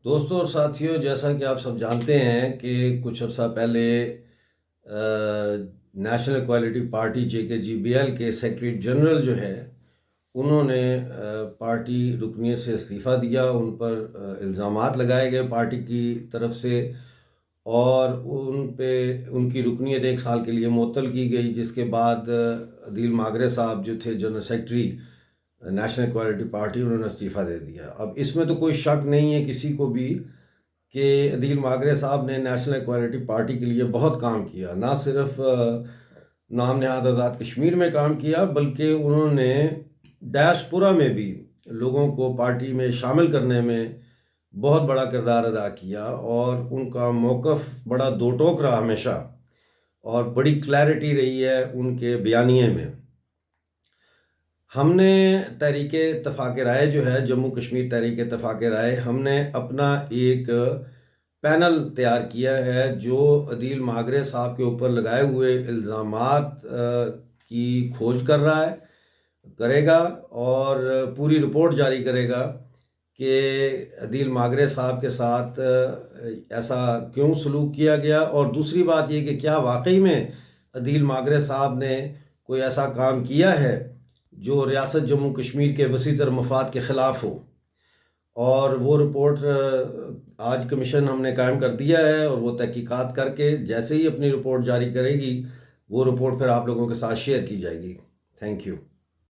دوستوں اور ساتھیوں، جیسا کہ آپ سب جانتے ہیں کہ کچھ عرصہ پہلے نیشنل ایکوالٹی پارٹی JKGBL کے سیکریٹری جنرل جو ہے انہوں نے پارٹی رکنیت سے استعفیٰ دیا. ان پر الزامات لگائے گئے پارٹی کی طرف سے، اور ان کی رکنیت 1 سال کے لیے معطل کی گئی، جس کے بعد عدیل ماگرے صاحب جو تھے general secretary national equality party, انہوں نے استعفیٰ دے دیا. اب اس میں تو کوئی شک نہیں ہے کسی کو بھی کہ عدیل ماگرے صاحب نے نیشنل ایکوالٹی پارٹی کے لیے بہت کام کیا. نہ صرف نام نہاد آزاد کشمیر میں کام کیا، بلکہ انہوں نے ڈائسپورا میں بھی لوگوں کو پارٹی میں شامل کرنے میں بہت بڑا کردار ادا کیا، اور ان کا موقف بڑا دو ٹوک رہا ہمیشہ، اور بڑی کلیئرٹی رہی ہے ان کے بیانیے میں. ہم نے تحریک اتفاق رائے جو ہے، جموں کشمیر تحریک اتفاق رائے، ہم نے اپنا ایک پینل تیار کیا ہے جو عدیل ماگرے صاحب کے اوپر لگائے ہوئے الزامات کی کھوج کرے گا، اور پوری رپورٹ جاری کرے گا کہ عدیل ماگرے صاحب کے ساتھ ایسا کیوں سلوک کیا گیا. اور دوسری بات یہ کہ کیا واقعی میں عدیل ماگرے صاحب نے کوئی ایسا کام کیا ہے جو ریاست جموں کشمیر کے وسیع تر مفاد کے خلاف ہو. اور وہ رپورٹ آج کمیشن ہم نے قائم کر دیا ہے، اور وہ تحقیقات کر کے جیسے ہی اپنی رپورٹ جاری کرے گی، وہ رپورٹ پھر آپ لوگوں کے ساتھ شیئر کی جائے گی. Thank you.